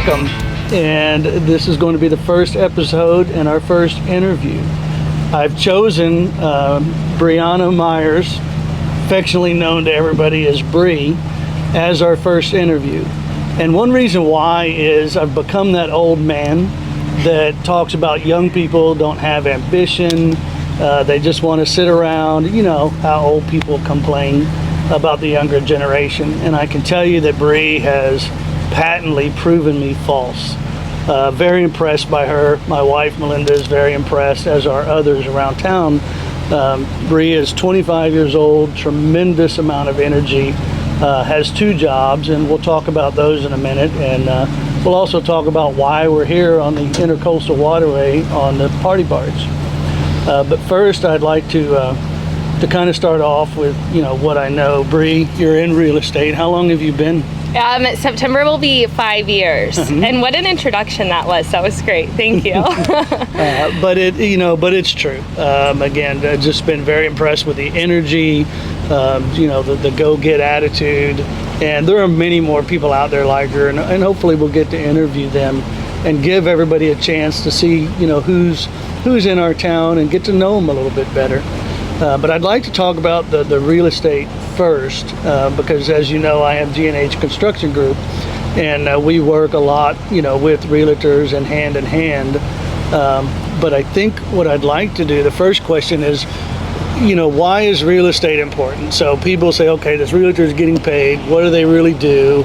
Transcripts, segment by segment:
welcome. And this is going to be the first episode and our first interview. I've chosen Brianna Myers, affectionately known to everybody as Bree, as our first interview. And one reason why is I've become that old man that talks about young people don't have ambition. They just want to sit around. You know how old people complain about the younger generation. And I can tell you that Bree has patently proven me false. Very impressed by her. My wife Melinda is very impressed, as are others around town. Bree is 25 years old, tremendous amount of energy, has 2 jobs, and we'll talk about those in a minute. And we'll also talk about why we're here on the Intercoastal Waterway on the party barge. But first, I'd like to kind of start off with, you know, what I know. Bree, you're in real estate. How long have you been? September will be 5 years. And what an introduction that was. That was great. Thank you. But it's true. Again, I've just been very impressed with the energy, the go-get attitude. And there are many more people out there like her, and hopefully we'll get to interview them and give everybody a chance to see, who's in our town and get to know them a little bit better. But I'd like to talk about the real estate first, because as you know, I have G&H Construction Group, and we work a lot, with realtors and hand in hand. But I think what I'd like to do, the first question is, why is real estate important? So people say, okay, this realtor is getting paid. What do they really do?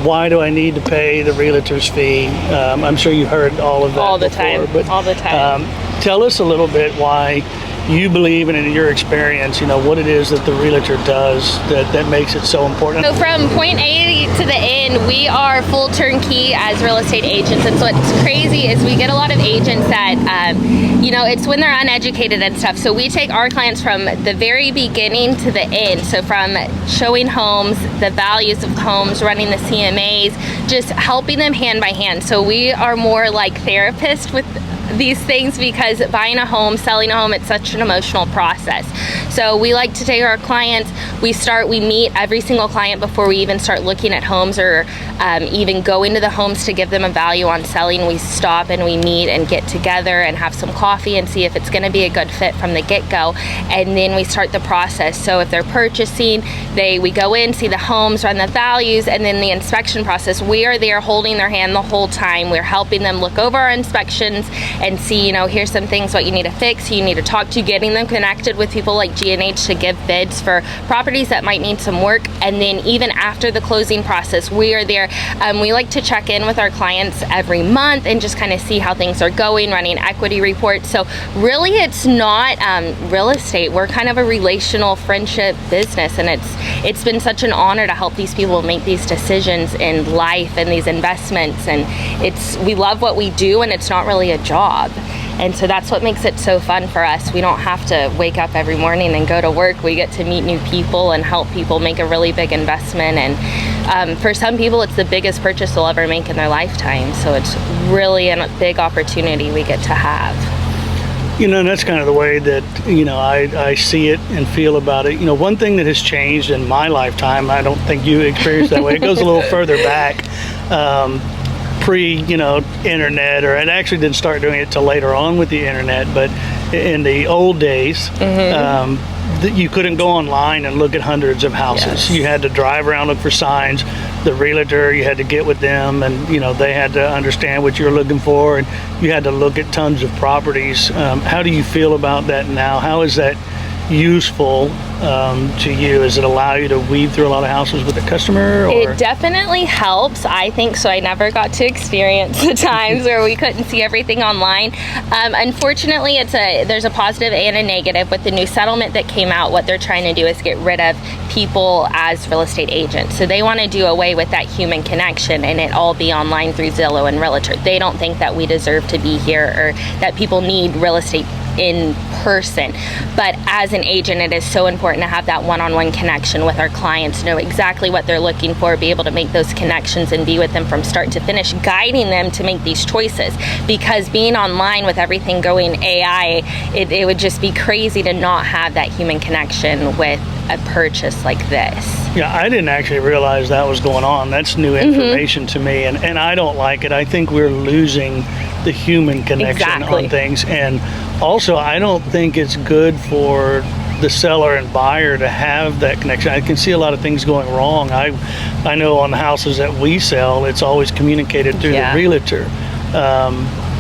Why do I need to pay the realtor's fee? I'm sure you heard all of that all the before, time. but all the time. Tell us a little bit why you believe, and in your experience, what it is that the realtor does that makes it so important. So from point A to the end, we are full turnkey as real estate agents. And so what's crazy is we get a lot of agents that, it's when they're uneducated and stuff. So we take our clients from the very beginning to the end. So from showing homes, the values of homes, running the CMAs, just helping them hand by hand. So we are more like therapists with these things, because buying a home, selling a home, it's such an emotional process. So we like to take our clients, we meet every single client before we even start looking at homes or even go into the homes to give them a value on selling. We stop and we meet and get together and have some coffee and see if it's going to be a good fit from the get-go, and then we start the process. So if they're purchasing, we go in, see the homes, run the values, and then the inspection process, we are there holding their hand the whole time. We're helping them look over our inspections and see, here's some things what you need to fix, who you need to talk to, getting them connected with people like G&H to give bids for properties that might need some work. And then even after the closing process, we are there. We like to check in with our clients every month and just kind of see how things are going, running equity reports. So really it's not real estate. We're kind of a relational friendship business, and it's been such an honor to help these people make these decisions in life and these investments. And we love what we do, and it's not really a job. And so that's what makes it so fun for us. We don't have to wake up every morning and go to work. We get to meet new people and help people make a really big investment. And for some people, it's the biggest purchase they'll ever make in their lifetime. So it's really a big opportunity we get to have. That's kind of the way that, I see it and feel about it. One thing that has changed in my lifetime, I don't think you experienced that way. It goes a little further back. Pre-internet, or it actually didn't start doing it till later on with the internet, but in the old days, you couldn't go online and look at hundreds of houses. Yes. You had to drive around, look for signs. The realtor, you had to get with them, and they had to understand what you were looking for, and you had to look at tons of properties. How do you feel about that now? How is that useful to you? Does it allow you to weed through a lot of houses with a customer? Or? It definitely helps, I think. So I never got to experience the times where we couldn't see everything online. Unfortunately, there's a positive and a negative. With the new settlement that came out, what they're trying to do is get rid of people as real estate agents. So they want to do away with that human connection and it all be online through Zillow and Realtor. They don't think that we deserve to be here or that people need real estate in person. But as an agent, it is so important to have that one-on-one connection with our clients, know exactly what they're looking for, be able to make those connections and be with them from start to finish, guiding them to make these choices. Because being online with everything going AI, it would just be crazy to not have that human connection with a purchase like this. Yeah, I didn't actually realize that was going on. That's new information to me, and I don't like it. I think we're losing the human connection on things, and also I don't think it's good for the seller and buyer to have that connection. I can see a lot of things going wrong. I know on the houses that we sell, it's always communicated through the realtor.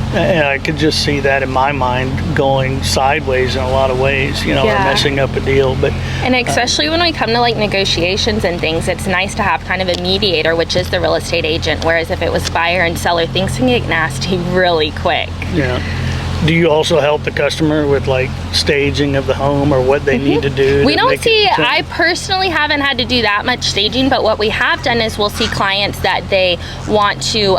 And I could just see that in my mind going sideways in a lot of ways, or messing up a deal. And especially when we come to like negotiations and things, it's nice to have kind of a mediator, which is the real estate agent. Whereas if it was buyer and seller, things can get nasty really quick. Yeah. Do you also help the customer with like staging of the home or what they need to do? We don't see, I personally haven't had to do that much staging, but what we have done is we'll see clients that they want to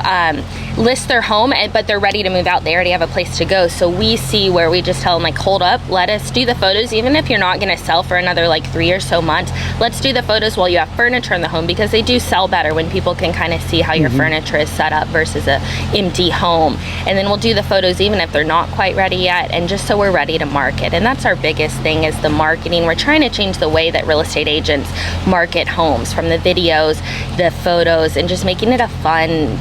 list their home, but they're ready to move out. They already have a place to go. So we see where we just tell them like, hold up, let us do the photos. Even if you're not going to sell for another like 3 or so months, let's do the photos while you have furniture in the home, because they do sell better when people can kind of see how your furniture is set up versus a empty home. And then we'll do the photos even if they're not quite ready yet, and just so we're ready to market. And that's our biggest thing, is the marketing. We're trying to change the way that real estate agents market homes, from the videos, the photos, and just making it a fun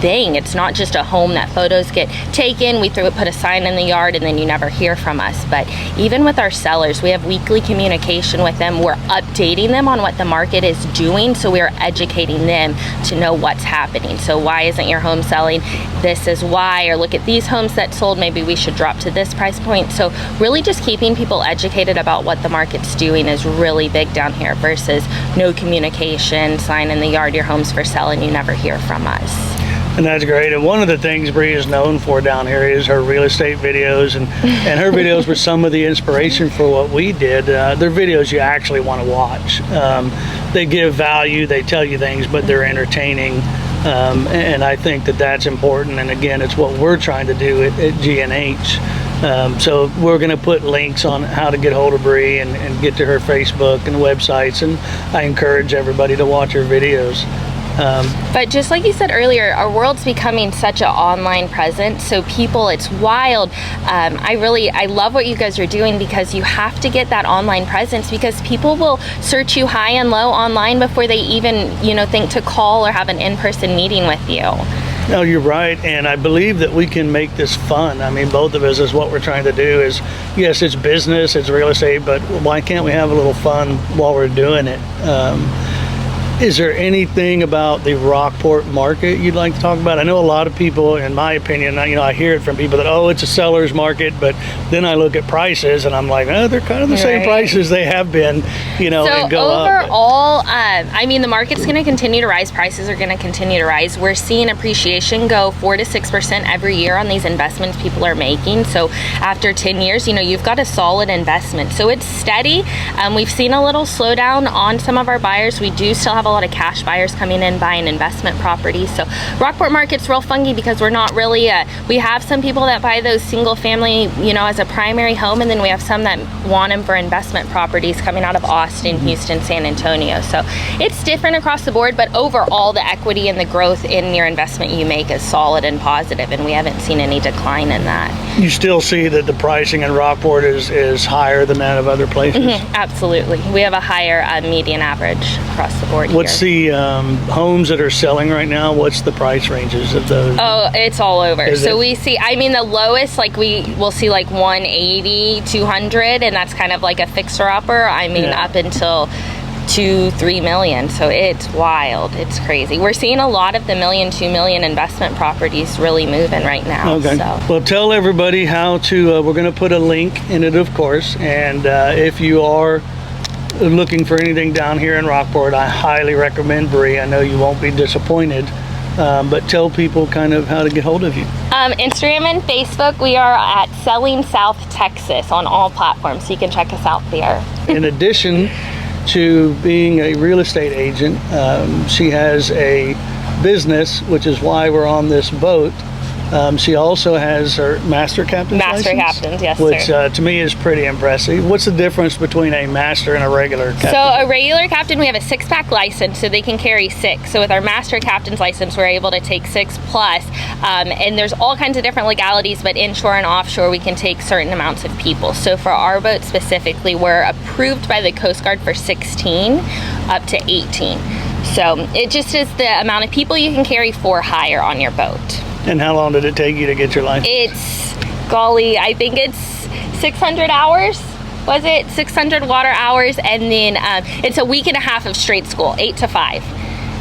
thing. It's not just a home that photos get taken, we put a sign in the yard, and then you never hear from us. But even with our sellers, we have weekly communication with them. We're updating them on what the market is doing, so we're educating them to know what's happening. So why isn't your home selling? This is why. Or look at these homes that sold, maybe we should drop to this price point. So really just keeping people educated about what the market's doing is really big down here, versus no communication, sign in the yard, your home's for sale, and you never hear from us. And that's great. And one of the things Bree is known for down here is her real estate videos, and her videos were some of the inspiration for what we did. They're videos you actually want to watch. They give value, they tell you things, but they're entertaining. And I think that that's important. And again, it's what we're trying to do at G&H. So we're going to put links on how to get hold of Bree and get to her Facebook and websites. And I encourage everybody to watch her videos. But just like you said earlier, our world's becoming such an online presence. So people, it's wild. I love what you guys are doing, because you have to get that online presence, because people will search you high and low online before they even, think to call or have an in-person meeting with you. No, you're right, and I believe that we can make this fun. I mean, both of us, is what we're trying to do. Is, yes, it's business, it's real estate, but why can't we have a little fun while we're doing it? Is there anything about the Rockport market you'd like to talk about? I know a lot of people, in my opinion, I hear it from people that, it's a seller's market, but then I look at prices and I'm like, they're kind of the same prices they have been, and go overall, up. The market's going to continue to rise. Prices are going to continue to rise. We're seeing appreciation go 4 to 6% every year on these investments people are making. So after 10 years, you've got a solid investment. So it's steady. We've seen a little slowdown on some of our buyers. We do still have a lot of cash buyers coming in buying investment properties. So Rockport market's real funky, because we're not really we have some people that buy those single family as a primary home, and then we have some that want them for investment properties coming out of Austin, Houston, San Antonio. So it's different across the board, but overall the equity and the growth in your investment you make is solid and positive, and we haven't seen any decline in that. You still see that the pricing in Rockport is higher than that of other places? Absolutely. We have a higher median average across the board. What's the homes that are selling right now? What's the price ranges of those? Oh, it's all over. We see, the lowest, we'll see 180, 200, and that's kind of like a fixer-upper. Up until 2-3 million. So it's wild. It's crazy. We're seeing a lot of the $1 million, $2 million investment properties really moving right now. Okay. So. Well, tell everybody how to, we're going to put a link in it, of course. And if you are looking for anything down here in Rockport, I highly recommend Bree. I know you won't be disappointed. But tell people kind of how to get hold of you. Instagram and Facebook, we are at Selling South Texas on all platforms, so you can check us out there. In addition to being a real estate agent, she has a business, which is why we're on this boat, She also has her master captain's Master license, captains, yes, which sir. to me is pretty impressive. What's the difference between a master and a regular captain? So a regular captain, we have a 6-pack license, so they can carry 6. So with our master captain's license, we're able to take 6 plus. And there's all kinds of different legalities, but inshore and offshore, we can take certain amounts of people. So for our boat specifically, we're approved by the Coast Guard for 16 up to 18. So it just is the amount of people you can carry for hire on your boat. And how long did it take you to get your license? It's, golly, I think it's 600 hours. Was it 600 water hours? And then it's a week and a half of straight school, 8 to 5.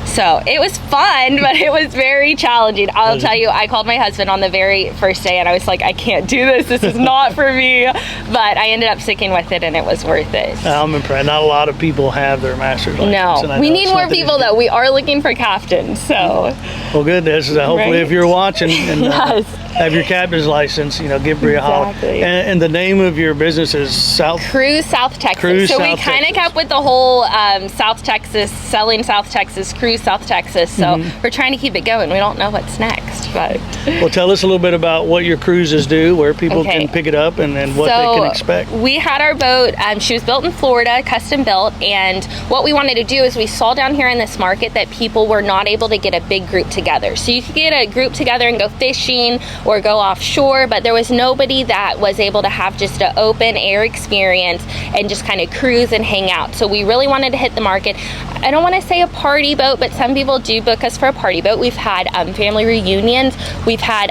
So it was fun, but it was very challenging. I'll tell you, I called my husband on the very first day and I was like, I can't do this. This is not for me. But I ended up sticking with it and it was worth it. I'm impressed. Not a lot of people have their master's license. No, we need more people though. We are looking for captains, so. Well, good. Hopefully Right. if you're watching and Yes. have your captain's license, give Bria a holler. Exactly. And the name of your business is Cruise South Texas. Cruise so we South kind of Texas. kept with the whole South Texas, selling South Texas, Cruise South Texas. So we're trying to keep it going. We don't know what's next, but. Well, tell us a little bit about what your cruises do, where people Okay. can pick it up, and then what they can expect. We had our boat, she was built in Florida, custom built, and what we wanted to do is we saw down here in this market that people were not able to get a big group together. So you could get a group together and go fishing or go offshore, but there was nobody that was able to have just an open air experience and just kind of cruise and hang out. So we really wanted to hit the market. I don't want to say a party boat, but some people do book us for a party boat. We've had family reunions. We've had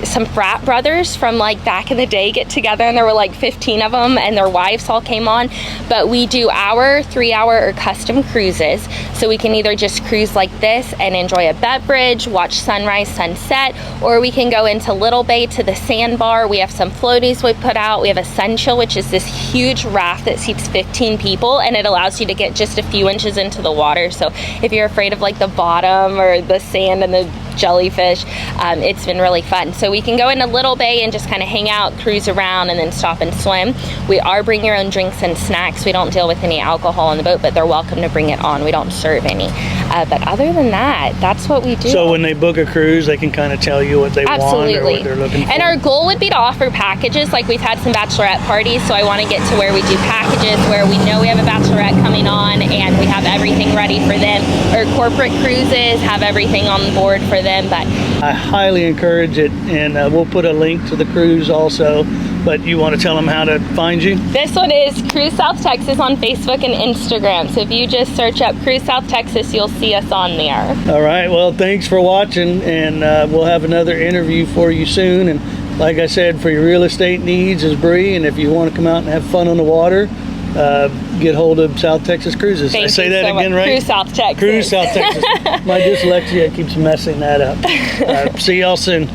some frat brothers from like back in the day get together, and there were like 15 of them and their wives all came on. But we do our 3-hour or custom cruises. So we can either just cruise like this and enjoy a beverage, watch sunrise, sunset, or we can go into Little Bay to the sandbar. We have some floaties we put out. We have a sun chill, which is this huge raft that seats 15 people, and it allows you to get just a few inches into the water. So if you're afraid of like the bottom or the sand and the jellyfish, it's been really fun. So we can go into Little Bay and just kind of hang out, cruise around, and then stop and swim. We are bring your own drinks and snacks. We don't deal with any alcohol on the boat, but they're welcome to bring it on. We don't serve any. But other than that, that's what we do. So when they book a cruise, they can kind of tell you what they want or what they're looking for. And our goal would be to offer packages. Like we've had some bachelorette parties, so I want to get to where we do packages where we know we have a bachelorette coming on and we have everything ready for them. Or corporate cruises have everything on board for them. But I highly encourage it, and we'll put a link to the cruise also. But you want to tell them how to find you? this one is Cruise South Texas on Facebook and Instagram. So if you just search up Cruise South Texas, you'll see us on there. All right. Well, thanks for watching, and we'll have another interview for you soon. And like I said, for your real estate needs is Bree, and if you want to come out and have fun on the water, get hold of South Texas Cruises. Thank I say you that so again, much. right? Cruise South Texas. Cruise South Texas. My dyslexia keeps messing that up. See y'all soon.